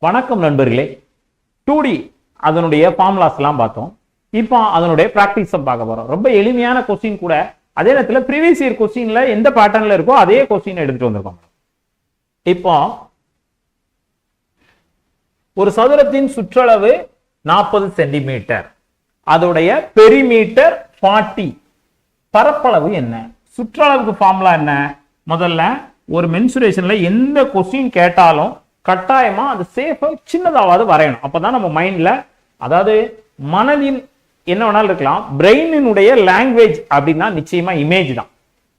வணக்கம் நண்பர்களே. 2D அதனுடைய ஃபார்முலாஸ் எல்லாம் பார்த்தோம். இப்போ அதனுடைய பிராக்டிஸ் பார்க்க போறோம். ரொம்ப எளிமையான கொஸ்டின் கூட, அதே நேரத்தில் ப்ரீவியஸ் இயர் கொஸ்டின்ல எந்த பேட்டர்ன்ல இருக்கோ அதே கொஸ்டின் எடுத்துட்டு வந்திருக்கோம். இப்போ ஒரு சதுரத்தின் சுற்றளவு 40 சென்டிமீட்டர், அதோடைய பெரிமீட்டர் 40, பரப்பளவு என்ன? சுற்றளவுக்கு ஃபார்முலா என்ன? முதல்ல ஒரு மென்சுரேஷன்ல எந்த கொஸ்டின் கேட்டாலும் கட்டாயமா அது சேஃபா சின்னதாவது வரையணும். அப்பதான் நம்ம மைண்ட்ல, அதாவது மனதின் என்ன வேணாலும் இருக்கலாம், பிரெயினுடைய லாங்குவேஜ் அப்படின்னா நிச்சயமா இமேஜ் தான்.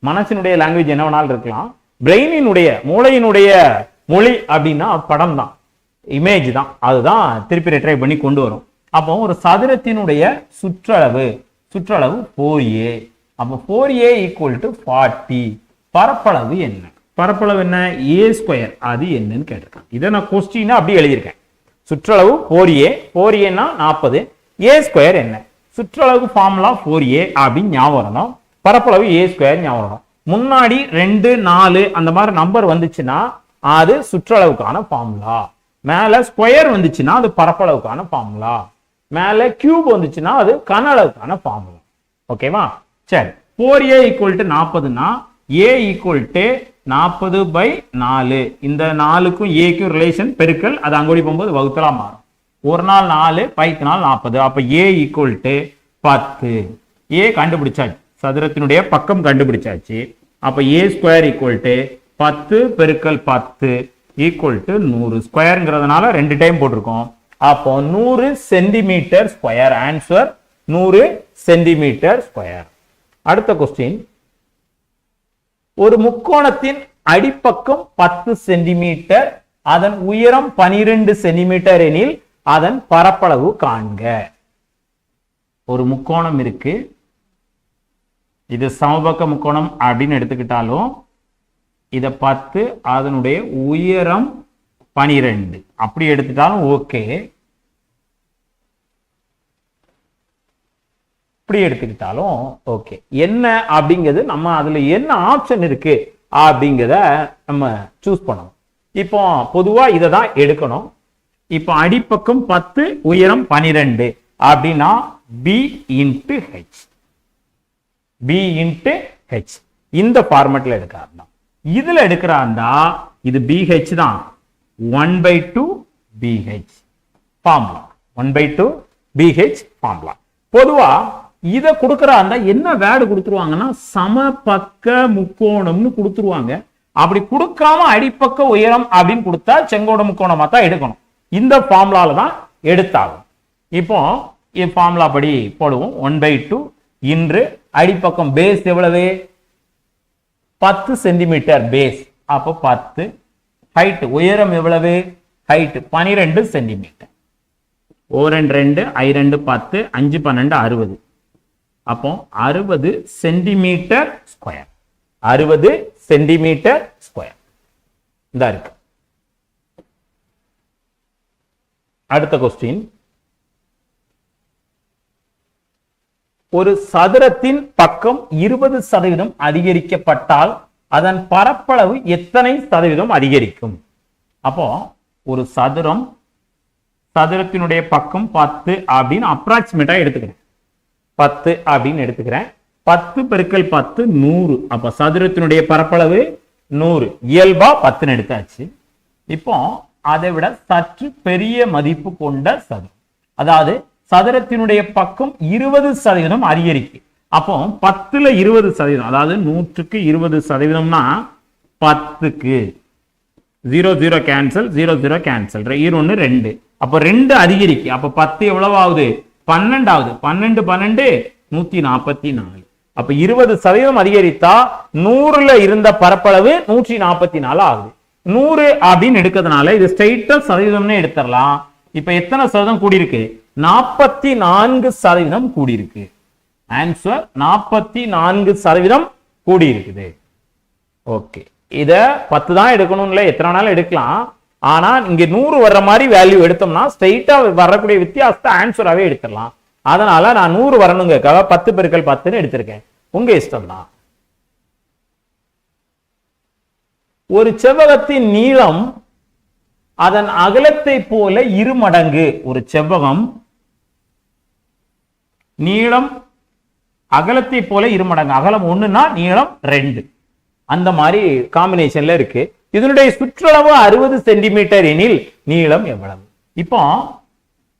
மனசினுடைய லாங்குவேஜ் என்ன வேணாலும் இருக்கலாம், பிரெயினுடைய மூளையினுடைய மொழி அப்படின்னா படம் தான், இமேஜ் தான். அதுதான் திருப்பி ரிட்ரை பண்ணி கொண்டு வரும். அப்போ ஒரு சதுரத்தினுடைய சுற்றளவு 4a. அப்போ 4a = 40. பரப்பளவு என்ன? பரப்பளவு என்ன? a square. அது என்னன்னு கேட்டிருக்காங்க. இதை நான் கொஸ்டினா அப்படி எழுதியிருக்கேன். சுற்றளவு 4a னா 40, a ஸ்கொயர் என்ன? சுற்றளவு ஃபார்முலா 4a அப்படின்னு ஞாபகம் வரணும். பரப்பளவு a ஸ்கொயர் ஞாபகம் வரணும். முன்னாடி 2 4 அந்த மாதிரி நம்பர் வந்துச்சுன்னா அது சுற்றளவுக்கான ஃபார்முலா. மேல ஸ்கொயர் வந்துச்சுன்னா அது பரப்பளவுக்கான ஃபார்முலா. மேல கியூப் வந்துச்சுன்னா அது கன அளவுக்கான ஃபார்முலா. ஓகேவா? சரி, 4a = 40னா a = 40/4. இந்த 4க்கும் a க்கும் ரிலேஷன் பெருக்கல், அது அங்கோடி போகும்போது வகுத்தலா மாறும். ஒரு நாள் 4, 5 நாள் 40. அப்ப a = 10. a கண்டுபிடிச்சாச்சு, சதுரத்தினுடைய பக்கம் கண்டுபிடிச்சாச்சு. அப்ப a ஸ்கொயர் = 10 பெருக்கல் 10 = 100. ஸ்கொயர்ங்கிறதுனால 2 டைம் போட்டிருக்கோம். அப்போ 100 centimetre square. Answer 100 centimetre square. அடுத்த கொஸ்டின், ஒரு முக்கோணத்தின் அடிப்பக்கம் 10 சென்டிமீட்டர், அதன் உயரம் 12 சென்டிமீட்டர் எனில் அதன் பரப்பளவு காண்க. ஒரு முக்கோணம் இருக்கு, இது சமபக்க முக்கோணம் அப்படின்னு எடுத்துக்கிட்டாலும் இத 10, அதனுடைய உயரம் 12 அப்படி எடுத்துட்டாலும் ஓகே. இப்படி எடுத்துக்கிட்டாலும் ஓகே. என்ன அப்படிங்கிறது நம்ம அதுல என்ன ஆப்ஷன் இருக்கு அப்படிங்கிறத நம்ம சூஸ் பண்ணணும். இப்போ பொதுவா இதை தான் எடுக்கணும். இப்போ அடிப்பக்கம் 10, உயரம் 12 அப்படின்னா b × h. b × h இந்த ஃபார்மட்ல எடுக்கிறாருந்தா, இதுல எடுக்கிறாருந்தா இது bh தான். 1/2 bh ஃபார்முலா. 1/2 bh formula. பொதுவா இதை கொடுக்கறாங்க, என்ன வேர்டு கொடுத்துருவாங்கன்னா சமபக்க முக்கோணம்னு கொடுத்துருவாங்க. அப்படி கொடுக்காம அடிப்பக்க உயரம் அப்படின்னு கொடுத்தா செங்கோட முக்கோணமா தான் எடுக்கணும். இந்த ஃபார்முலால தான் எடுத்தாகும். இப்போ ஃபார்முலா படி போடுவோம். 1/2 இன்று அடிப்பக்கம் பேஸ் எவ்வளவு? 10 சென்டிமீட்டர் பேஸ். அப்போ 10. ஹைட் உயரம் எவ்வளவு? Height 12 centimetre. 2 2 10 5 12 60. அப்போ 60 சென்டிமீட்டர் ஸ்கொயர். 60 சென்டிமீட்டர் ஸ்கொயர் இந்த இருக்கு. அடுத்த கொஸ்டின், ஒரு சதுரத்தின் பக்கம் 20% அதிகரிக்கப்பட்டால் அதன் பரப்பளவு எத்தனை சதவீதம் அதிகரிக்கும்? அப்போ ஒரு சதுரத்தினுடைய பக்கம் 10 அப்படின்னு அப்ராக்சிமேட்டா எடுத்துக்கிறேன். 10 அப்படின்னு எடுத்துக்கிறேன். 10 பெருக்கல் 10 100. அப்ப சதுரத்தினுடைய பரப்பளவு 100. இயல்பா 10 எடுத்தாச்சு. இப்போ அதை விட சற்று பெரிய மதிப்பு கொண்ட சதுரம், அதாவது சதுரத்தினுடைய பக்கம் 20% அதிகரிக்கு. அப்போ 10ல 20%, அதாவது 100க்கு 20%னா 10க்கு 0 0 கேன்சல், 0 0 கேன்சல், 1 2. அப்ப 2 அதிகரிக்கு. அப்ப 10 எவ்வளவு ஆகுது? 12 ஆகுது. 12 12 144. அப்ப 20% அதிகரித்தா 100ல இருந்த பரப்பளவு 144 ஆகுது. 100 அப்படின்னு எடுக்கிறதுனால இது ஸ்ட்ரைட்டா சதவீதம்னு எடுத்துடலாம். இப்ப எத்தனை சதவீதம் கூடியிருக்கு? 44% கூடியிருக்கு. ஆன்சர் 44% கூடியிருக்குது. ஓகே, இத 10 தான் எடுக்கணும்ல, எத்தனை நாள் எடுக்கலாம். ஆனா இங்க 100 வர்ற மாதிரி வேல்யூ எடுத்தோம்னா ஸ்ட்ரைட்டா வரக்கூடிய வித்தியாசத்தை ஆன்சராவே எடுத்துடலாம். அதனால நான் 100 வரணுங்க 10 பெருக்கல் 10ன்னு எடுத்திருக்கேன். உங்க இஷ்டம் தான். ஒரு செவ்வகத்தின் நீளம் அதன் அகலத்தை போல இருமடங்கு. ஒரு செவ்வகம் நீளம் அகலத்தை போல இருமடங்கு, அகலம் 1னா நீளம் 2, அந்த மாதிரி காம்பினேஷன்ல இருக்கு. இதனுடைய சுற்றளவு 60 சென்டிமீட்டர் எனில் நீளம் எவ்வளவு? இப்போ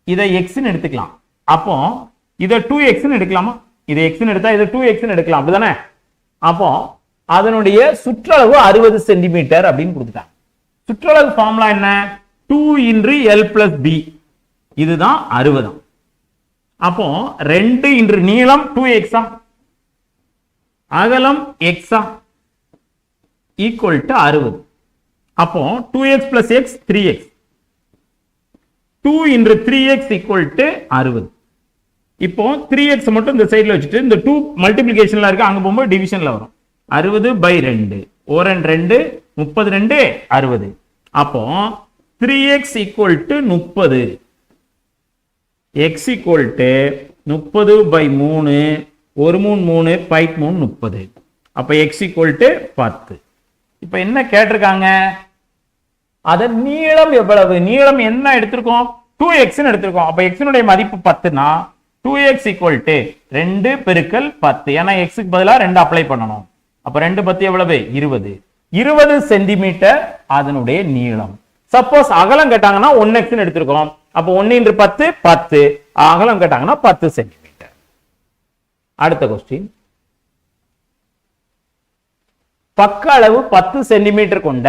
இதை எக்ஸ்ன்னு எடுத்துக்கலாம். அப்போ இதை 2x எடுக்கலாமா? இதை எக்ஸ்ன்னு எடுத்தா இதை 2x எடுக்கலாம், அப்படிதானே? அப்போ அதனுடைய சுற்றளவு 60 சென்டிமீட்டர் அப்படின்னு கொடுத்துட்டாங்க. சுற்றளவு ஃபார்முலா என்ன? 2 × L + B, இதுதான் 60. அப்போ 2 × நீளம் 2x, அகலம் x ஈக்குவல் டு 60. அப்போ 2x + x 3x, 2 × 3x equal to 60. இப்போ 3x மட்டும் இந்த சைடுல வச்சுட்டு இந்த 2 மல்டிப்ளிகேஷன்ல இருக்கு, அங்க போகும்போது டிவிஷன்ல வரும். 60/2 1 2 32 60. அப்போ 3x equal to 30, x equal to 30/3 1 3 3 5 3 30. அப்ப x ஈக்குவல் டு 10. இப்ப என்ன கேட்டிருக்காங்க? அதன் நீளம் எவ்வளவு? நீளம் என்ன எடுத்திருக்கோம்? 2x எடுத்திருக்கோம். அப்ப x னுடைய மதிப்பு 10னா 2x ஈக்குவல் டு 2 × 10. ஏன்னா x க்கு பதிலா 2 அப்ளை பண்ணணும். அப்ப 2 10 எவ்வளவு? 20. 20 சென்டிமீட்டர் அதனுடைய நீளம். சப்போஸ் அகலம் கேட்டாங்கன்னா 1x எடுத்திருக்கோம். அப்ப 1 × 10 10, அகலம் கேட்டாங்கன்னா 10 சென்டிமீட்டர். அடுத்த கொஸ்டின், பக்க அளவு 10 சென்டிமீட்டர் கொண்ட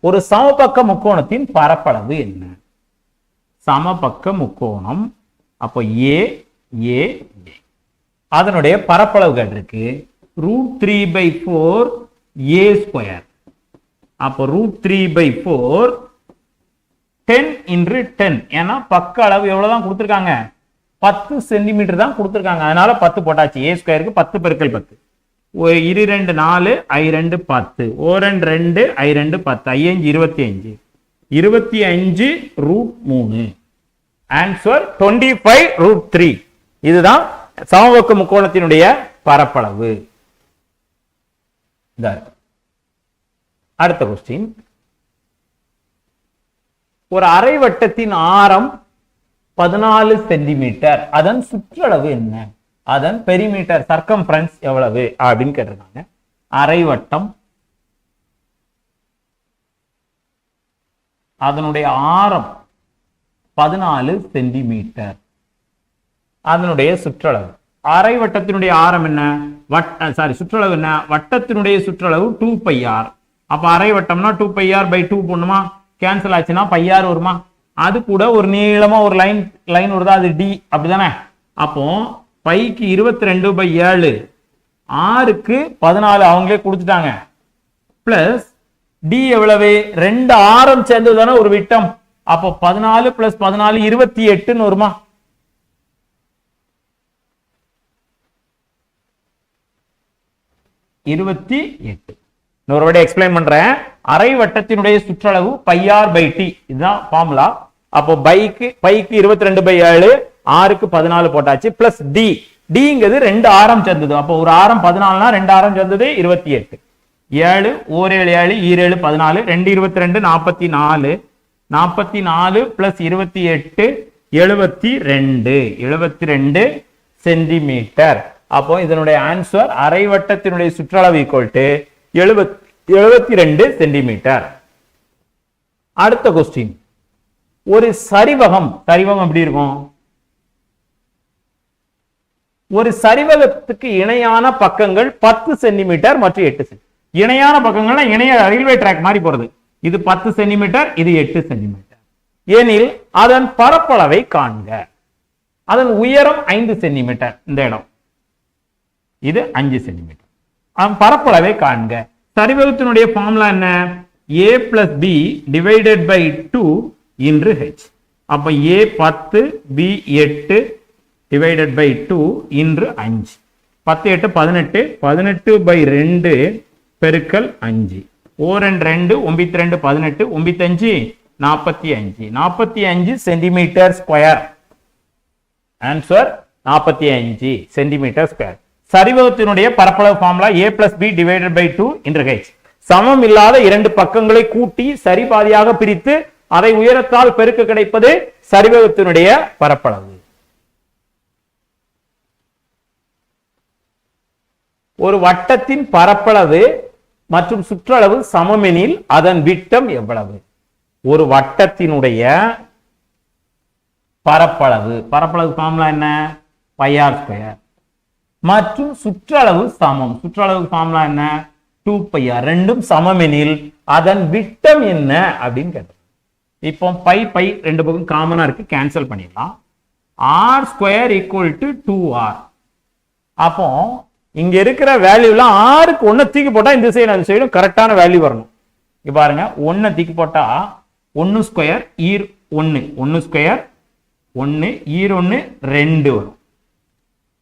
ஒரு சமபக்க முக்கோணத்தின் பரப்பளவு என்ன? சமபக்க முக்கோணம், அப்போ A A A, அதனுடைய பரப்பளவு கேட்டிருக்கு √3/4 A². அப்போ √3/4 10 × 10, ஏன்னா பக்க அளவு எவ்வளவுதான் கொடுத்திருக்காங்க? 10 சென்டிமீட்டர் தான் கொடுத்திருக்காங்க. அதனால 10 போட்டாச்சு. A²க்கு 10 × 10. 2 2 4 I2 10, 2 2 I2 10, I5 25, 25 √3. ஆன்சர் 25 √3. இதுதான் சமபக்க முக்கோணத்தினுடைய பரப்பளவு. அடுத்த கொஸ்டின், ஒரு அரை வட்டத்தின் ஆரம் 14 சென்டிமீட்டர், அதன் சுற்றளவு என்ன? அதன் பெரிமீட்டர் சர்க்கம்ஃபரன்ஸ் எவ்வளவு அப்படின்னு கேட்டிருக்காங்க. அரை வட்டம், அதனுடைய ஆரம் 14 சென்டிமீட்டர், அதனுடைய சுற்றளவு. அரை வட்டத்தினுடைய ஆரம் என்ன? சுற்றளவு என்ன? வட்டத்தினுடைய சுற்றளவு 2πr. அப்ப அரை வட்டம்னா 2πr/2 போடணுமா? கேன்சல் ஆச்சுன்னா πr வருமா? அது கூட ஒரு நீளமா ஒரு லைன் வருதா, அது d, அப்படிதானே? அப்போ பைக்கு 22/7, ஆருக்கு 14 அவங்களே கொடுத்துட்டாங்க. பிளஸ் டி எவ்வளவு? 2 ஆரம் சேர்ந்ததுதானே ஒரு விட்டம். அப்போ 14 + 14 28 வருமா? இன்னொரு வாட்டி எக்ஸ்பிளைன் பண்றேன். அரை வட்டத்தினுடைய சுற்றளவு πr/t, இதுதான் ஃபார்முலா. அப்போ பைக்கு 22/7, ஆருக்கு 14 போட்டாச்சு. பிளஸ் டி, டிங்கிறது 2 ஆரம் சேர்ந்தது. அப்போ ஒரு ஆரம் 14னா 2 ஆரம் சேர்ந்தது 28. 7 1 7 7 14, 2 22 44, 44 + 28 72 சென்டிமீட்டர். அப்போ இதனுடைய ஆன்சர் அரை வட்டத்தினுடைய சுற்றளவு ஈக்குவல் டு 72 சென்டிமீட்டர். அடுத்த கொஸ்டின், ஒரு சரிவகம் எப்படி இருக்கும்? ஒரு சரிவகத்துக்கு இணையான பக்கங்கள் 10 சென்டிமீட்டர் மற்றும் 8 சென்டிமீட்டர். இணையான பக்கங்கள்னா இணைய ரயில்வே ட்ராக் மாதிரி போறது. இது 10 சென்டிமீட்டர், இது 8 சென்டிமீட்டர் எனில் அதன் பரப்பளவை காண்க. அதன் உயரம் 5 சென்டிமீட்டர், இந்த இடம் இது 5 சென்டிமீட்டர். அதன் பரப்பளவை காண்க. சரிவகத்தினுடைய ஃபார்முலா என்ன? a + b / 2 × h. அப்ப a 10, b 8 / 2 × 5. 10 8 18, 18/2 பெருக்கல் 5. 2 2 92 18, 95 45, 45 centimetre square. Answer 45 centimetre square. சரிவகத்தினுடைய பரப்பளவு ஃபார்முலா a + b / 2 × h. சமம் இல்லாத 2 பக்கங்களை கூட்டி சரி பாதியாக பிரித்து அதை உயரத்தால் பெருக்க கிடைப்பது சரிவகத்தினுடைய பரப்பளவு. ஒரு வட்டத்தின் பரப்பளவு மற்றும் சுற்றளவு சமமெனில் அதன் விட்டம் எவ்வளவு? ஒரு வட்டத்தினுடைய பரப்பளவு ஃபார்முலா என்ன? πr² மற்றும் சுற்றளவு சமம். சுற்றளவு ஃபார்முலா என்ன? 2πr. ரெண்டும் சமமெனில் அதன் விட்டம் என்ன அப்படின்னு கேட்டோம். இப்போ பை ரெண்டு பக்கம் காமனா இருக்கு, கேன்சல் பண்ணிடலாம். r² = 2r. அப்போ இங்க இருக்கிற வேல்யூல ஆருக்கு ஒன்னு தூக்கி போட்டா இந்த சைடு அந்த சைடும் கரெக்டான வேல்யூ வரணும். இங்க பாருங்க, 1 தூக்கி போட்டா 1² ஈர் 1 1² 1 ஈர் 1 2 வரும்.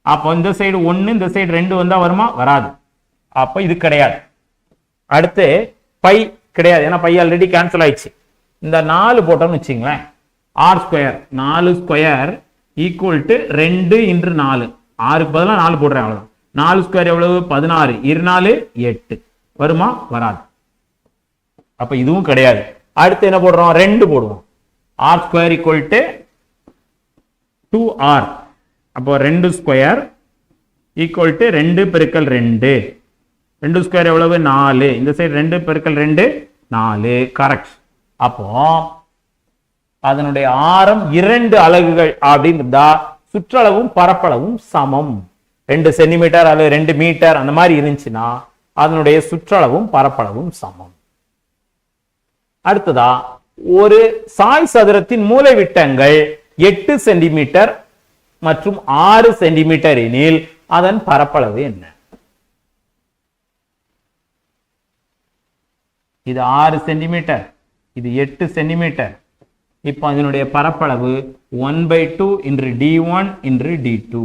அப்போ இந்த சைடு 1 இந்த சைடு 2 வந்தா வருமா? வராது. அப்ப இது கிடையாது. அடுத்து பை கிடையாது, ஏன்னா பை ஆல்ரெடி கேன்சல் ஆயிடுச்சு. இந்த 4 போட்டோம்னு வச்சுங்களேன், r² 4² = 2 × 4. 6க்கு பதிலாக 4 போடுறேன், அவ்வளவுதான். 4² எவ்வளவு? 16 4 8 வருமா? வராது. அப்ப இதுவும் கிடையாது. அடுத்து என்ன போடுறோம்? 2 போடுவோம். r² = 2r. அப்போ 2² = 2 × 2. 2² எவ்வளவு? 4. இந்த சைடு 2 × 2 4. கரெக்ட். அப்போ அதனுடைய ஆரம் 2 அலகுகள் அப்படின்னு இருந்தா சுற்றளவும் பரப்பளவும் சமம். 2 சென்டிமீட்டர் அல்லது 2 மீட்டர் அந்த மாதிரி இருந்துச்சுன்னா அதனுடைய சுற்றளவும் பரப்பளவும் சமம். அடுத்ததா, ஒரு சாய் சதுரத்தின் மூலை விட்டங்கள் 8 சென்டிமீட்டர் மற்றும் 6 சென்டிமீட்டர் எனில் அதன் பரப்பளவு என்ன? இது 6 சென்டிமீட்டர், இது 8 சென்டிமீட்டர். இப்போ அதனுடைய பரப்பளவு 1/2 × d1 × d2.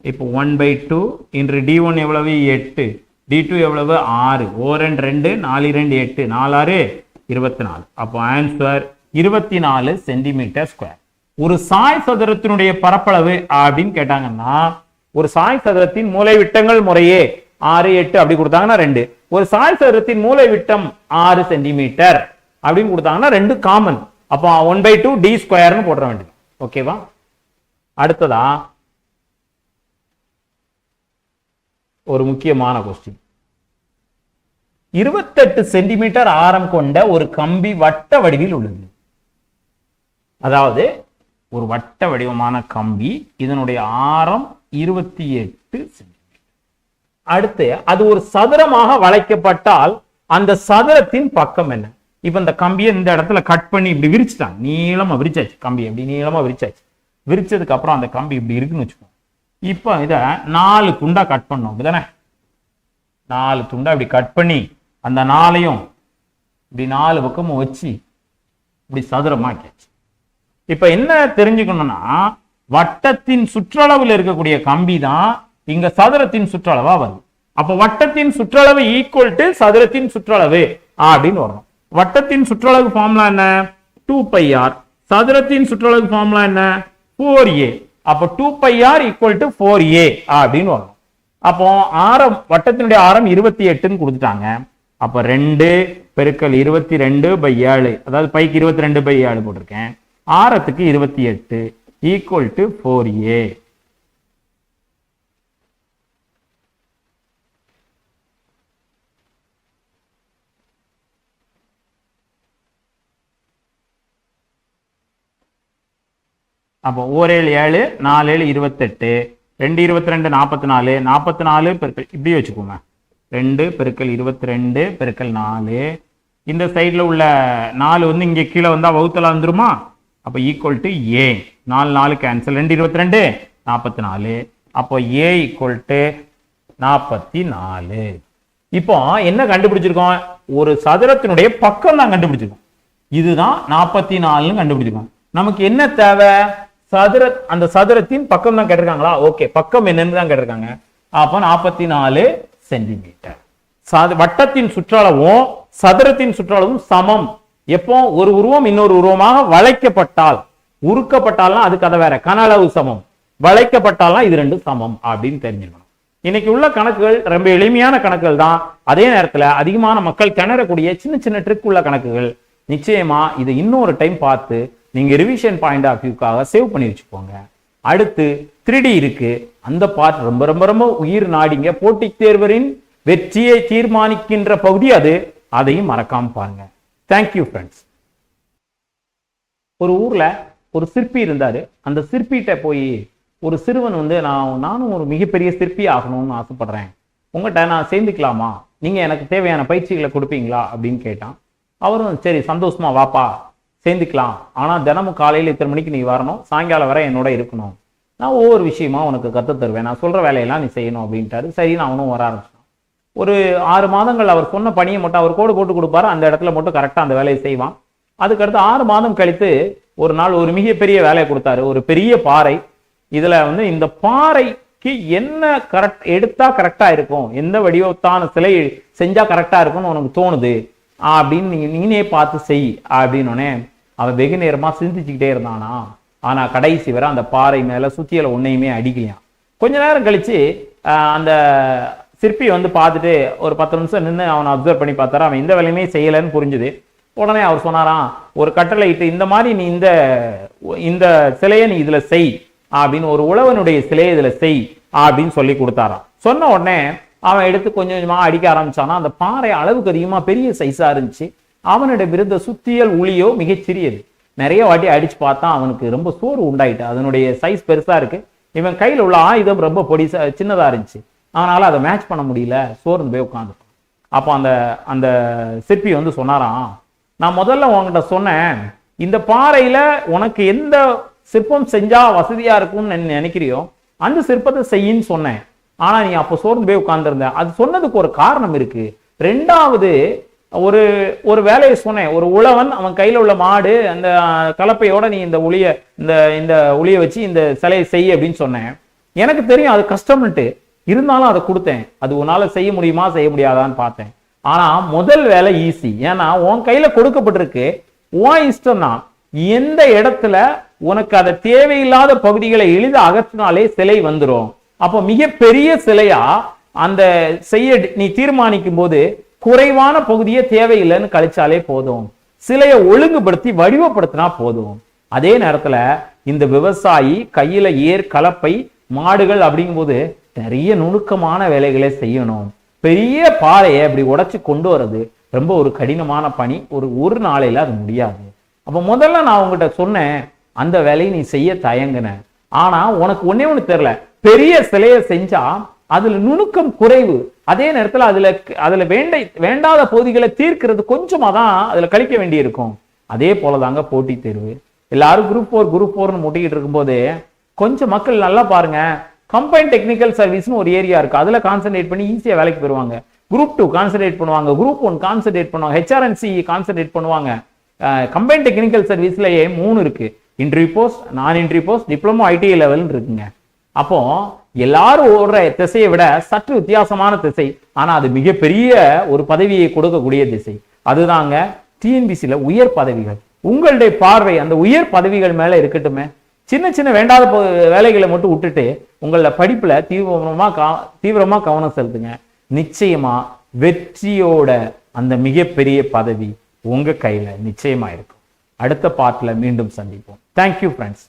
இப்போ 1/2 × d1 எவ்வளவு? 8. d2 எவ்வளவு? 6. 2 4 2 8 4 6 24. அப்போ ஆன்சர் 24 சென்டிமீட்டர் ஸ்கொயர். ஒரு சாய் சதுரத்தினுடைய பரப்பளவு அப்படின்னு கேட்டாங்கன்னா, ஒரு சாய் சதுரத்தின் மூலை விட்டங்கள் முறையே 6 8 அப்படி கொடுத்தாங்கன்னா 2. ஒரு சாய் சதுரத்தின் மூலை விட்டம் 6 சென்டிமீட்டர் அப்படின்னு கொடுத்தாங்கன்னா 2 காமன். அப்போ 1/2 d² போட வேண்டியது. ஓகேவா? அடுத்ததா ஒரு முக்கியமான கொஸ்டின். 28 சென்டிமீட்டர் ஆரம் கொண்ட ஒரு கம்பி வட்ட வடிவில் உள்ளது. அதாவது ஒரு வட்ட வடிவமான கம்பி, இதனுடைய ஆரம் 28 சென்டிமீட்டர். அடுத்து அது ஒரு சதுரமாக வளைக்கப்பட்டால் அந்த சதுரத்தின் பக்கம் என்ன? இப்ப இந்த கம்பியை இந்த இடத்துல கட் பண்ணி இப்படி விரிச்சுட்டாங்க, நீளமா விரிச்சாச்சு. கம்பி எப்படி நீளமா விரிச்சாச்சு. விரிச்சதுக்கு அப்புறம் அந்த கம்பி இப்படி இருக்குன்னு வச்சுக்கோங்க. இப்போ இதை 4 துண்டா கட் பண்ணோம், அப்படிதானே? 4 துண்டா இப்படி கட் பண்ணி அந்த 4ஐயும் இப்படி 4 பக்கமும் வச்சு இப்படி சதுரமாக்கியாச்சு. இப்ப என்ன தெரிஞ்சுக்கணும்னா, வட்டத்தின் சுற்றளவில் இருக்கக்கூடிய கம்பி தான் இங்க சதுரத்தின் சுற்றளவா வருது. அப்ப வட்டத்தின் சுற்றளவு ஈக்குவல் சதுரத்தின் சுற்றளவு அப்படின்னு வரணும். வட்டத்தின் சுற்றளவு ஃபார்முலா என்ன? 2πr. சதுரத்தின் சுற்றளவு ஃபார்முலா என்ன? 4a. அப்ப 2πr = 4a அப்படின்னு வரும். அப்போ ஆரம், வட்டத்தினுடைய ஆரம் 28ன்னு கொடுத்துட்டாங்க. அப்ப 2 × 22/7, அதாவது பைக்கு 22/7 போட்டிருக்கேன். ஆரத்துக்கு 28 = 4a. அப்போ 1 7 4 7 28, 2 22 44, 44 பெருக்கல் இப்படி வச்சுக்கோங்க. 2 × 22 × 4. இந்த சைடுல உள்ள 4 வந்து இங்க கீழே வந்தா வகுத்தலா வந்துருமா? அப்ப ஈக்குவல் டு a. 4 4 கேன்சல். 2 22 44. அப்போ a = 44. இப்போ என்ன கண்டுபிடிச்சிருக்கோம்? ஒரு சதுரத்தினுடைய பக்கம் தான் கண்டுபிடிச்சிருக்கோம். இதுதான் 44ன்னு கண்டுபிடிச்சிருக்கோம். நமக்கு என்ன தேவை? அந்த சதுரத்தின் பக்கம் தான் கேட்டிருக்காங்களா? ஓகே, பக்கம் என்னன்னு தான் கேட்டிருக்காங்க. அப்போ 44 சென்டிமீட்டர். வட்டத்தின் சுற்றளவும் சதுரத்தின் சுற்றளவும் சமம். எப்போ ஒரு உருவம் இன்னொரு உருவமாக வளைக்கப்பட்டால், உருக்கப்பட்டால்னா அது கதை வேற, கன அளவு சமம். வளைக்கப்பட்டால்னா இது ரெண்டும் சமம் அப்படின்னு தெரிஞ்சுக்கணும். இன்னைக்கு உள்ள கணக்குகள் ரொம்ப எளிமையான கணக்குகள் தான். அதே நேரத்தில் அதிகமான மக்கள் திணறக்கூடிய சின்ன சின்ன ட்ரிக் உள்ள கணக்குகள். நிச்சயமா இதை இன்னொரு டைம் பார்த்து நீங்க ரிவிஷன் பாயிண்ட் ஆஃப் வியூக்காக சேவ் பண்ணி வச்சுக்கோங்க. அடுத்து 3D இருக்கு, அந்த பார்ட் ரொம்ப ரொம்ப ரொம்ப உயிர் நாடிங்க. போட்டித் தேர்வரின் வெற்றியை தீர்மானிக்கின்ற பகுதி அது, அதையும் மறக்காம பாருங்க. Thank you friends. ஒரு ஊர்ல ஒரு சிற்பி இருந்தாரு. அந்த சிற்பிகிட்ட போய் ஒரு சிறுவன் வந்து நானும் ஒரு மிகப்பெரிய சிற்பி ஆகணும்னு ஆசைப்படுறேன், உங்கள்கிட்ட நான் சேர்ந்துக்கலாமா, நீங்க எனக்கு தேவையான பயிற்சிகளை கொடுப்பீங்களா அப்படின்னு கேட்டான். அவரும் சரி சந்தோஷமா வாப்பா சேர்ந்துக்கலாம், ஆனா தினமும் காலையில இத்தனை மணிக்கு நீ வரணும், சாயங்காலம் வரை என்னோட இருக்கணும், நான் ஒவ்வொரு விஷயமா உனக்கு கத்து தருவேன், நான் சொல்ற வேலையெல்லாம் நீ செய்யணும் அப்படின்ட்டாரு. சரி நான் அவனும் வர ஆரம்பிச்சான். ஒரு 6 மாதங்கள் அவர் சொன்ன பணியை மட்டும் அவர் கோடு போட்டு கொடுப்பாரு, அந்த இடத்துல மட்டும் கரெக்டா அந்த வேலையை செய்வான். அதுக்கடுத்து 6 மாதம் கழித்து ஒரு நாள் ஒரு மிகப்பெரிய வேலையை கொடுத்தாரு. ஒரு பெரிய பாறை, இதுல வந்து இந்த பாறைக்கு என்ன கரெக்ட் எடுத்தா கரெக்டா இருக்கும், எந்த வடிவத்தான சிலை செஞ்சா கரெக்டா இருக்கும்னு உனக்கு தோணுது அப்படின்னு நீனே பார்த்து செய் அப்படின்னு அவன் வெகு நேரமா சிந்திச்சுக்கிட்டே இருந்தானா. ஆனா கடைசி வரை அந்த பாறை மேல சுத்தியல ஒன்னையுமே அடிக்கலையாம். கொஞ்ச நேரம் கழிச்சு அந்த சிற்பி வந்து பார்த்துட்டு ஒரு 10 நிமிஷம் நின்று அவனை அப்சர்வ் பண்ணி பார்த்தாரு. அவன் இந்த வேலையுமே செய்யலைன்னு புரிஞ்சுது. உடனே அவர் சொன்னாராம், ஒரு கட்டளை இட்டு இந்த மாதிரி நீ இந்த சிலையை நீ இதுல செய் அப்படின்னு, ஒரு உழவனுடைய சிலையை இதுல செய் அப்படின்னு சொல்லி கொடுத்தாராம். சொன்ன உடனே அவன் எடுத்து கொஞ்சம் கொஞ்சமா அடிக்க ஆரம்பிச்சானா. அந்த பாறை அளவுக்கு அதிகமா பெரிய சைஸா இருந்துச்சு. அவனுடைய விருந்த சுத்தியல் உளியோ மிகச்சிறியது. நிறைய வாட்டி அடிச்சு பார்த்தா அவனுக்கு ரொம்ப சோறு உண்டாயிட்டு, அதனுடைய சைஸ் பெருசா இருக்கு. இவன் கையில் உள்ள ஆயுதம் ரொம்ப சின்னதா இருந்துச்சு. அவனால அதை மேட்ச் பண்ண முடியல, சோர்ந்து போய் உட்காந்துட்டான். அப்போ அந்த சிற்பி வந்து சொன்னாராம், நான் முதல்ல உன்கிட்ட சொன்னேன், இந்த பாறையில உனக்கு எந்த சிற்பம் செஞ்சா வசதியா இருக்கும்னு நினைக்கிறியோ அந்த சிற்பத்தை செய்யின்னு சொன்னேன். ஆனா நீ அப்போ சோர்ந்து போய் உட்கார்ந்துருந்த. அது சொன்னதுக்கு ஒரு காரணம் இருக்கு. 2வது ஒரு வேலையை சொன்னேன். ஒரு உழவன் அவன் கையில உள்ள மாடு அந்த கலப்பையோட நீ இந்த உளியை வச்சு இந்த சிலையை செய் அப்படின்னு சொன்னேன். எனக்கு தெரியும் அது கஷ்டம்னுட்டு, இருந்தாலும் அதை கொடுத்தேன். அது உன்னால செய்ய முடியுமா செய்ய முடியாதான்னு பார்த்தேன். ஆனா முதல் வேலை ஈஸி, ஏன்னா உன் கையில கொடுக்கப்பட்டிருக்கு, உன் இஷ்டம் தான். எந்த இடத்துல உனக்கு அதை தேவையில்லாத பகுதிகளை எளித அகற்றினாலே சிலை வந்துடும். அப்போ மிகப்பெரிய சிலையா அந்த செய்ய நீ தீர்மானிக்கும் போது குறைவான பகுதியே தேவையில்லைன்னு கழிச்சாலே போதும். சிலையை ஒழுங்குபடுத்தி வடிவப்படுத்தினா போதும். அதே நேரத்துல இந்த விவசாயி கையில கலப்பை மாடுகள் அப்படிங்கும் போது நிறைய நுணுக்கமான வேலைகளை செய்யணும். பெரிய பாறையை அப்படி உடைச்சு கொண்டு வர்றது ரொம்ப ஒரு கடினமான பணி. ஒரு நாளையில அது முடியாது. அப்ப முதல்ல நான் உங்ககிட்ட சொன்னேன், அந்த வேலையை நீ செய்ய தயங்குன. ஆனா உனக்கு ஒன்னே ஒண்ணு தெரியல, பெரிய சிலையை செஞ்சா அதுல நுணுக்கம் குறைவு. அதே நேரத்துல அதுல வேண்டாத பகுதிகளை தீர்க்கிறது கொஞ்சமா தான் அதுல கழிக்க வேண்டி இருக்கும். அதே போலதாங்க போட்டி தேர்வு. எல்லாரும் குரூப் 4 முட்டிக்கிட்டு இருக்கும்போது கொஞ்சம் மக்கள் நல்லா பாருங்க, கம்பைன் டெக்னிக்கல் சர்வீஸ்னு ஒரு ஏரியா இருக்கு, அதுல கான்சென்ட்ரேட் பண்ணி ஈஸியா வேலைக்கு போயிருவாங்க. குரூப் 2 கான்சென்ட்ரேட் பண்ணுவாங்க, குரூப் 1 கான்சென்ட்ரேட் பண்ணுவாங்க, HRNC கான்சென்ட்ரேட் பண்ணுவாங்க. கம்பைன் டெக்னிக்கல் சர்வீஸ்லயே 3 இருக்கு, இன்டர்வியூ போஸ்ட், நான் interview post, diploma ITI level இருக்குங்க. அப்போ எல்லாரும் ஓடுற திசையை விட சற்று வித்தியாசமான திசை, ஆனா அது மிகப்பெரிய ஒரு பதவியை கொடுக்கக்கூடிய திசை. அதுதாங்க TNPSC உயர் பதவிகள். உங்களுடைய பார்வை அந்த உயர் பதவிகள் மேல இருக்கட்டுமே. சின்ன சின்ன வேண்டாத வேலைகளை மட்டும் விட்டுட்டு உங்களோட படிப்புல தீவிரமா கவனம் செலுத்துங்க. நிச்சயமா வெற்றியோட அந்த மிகப்பெரிய பதவி உங்க கையில நிச்சயமா இருக்கும். அடுத்த பார்ட்ல மீண்டும் சந்திப்போம். Thank you friends.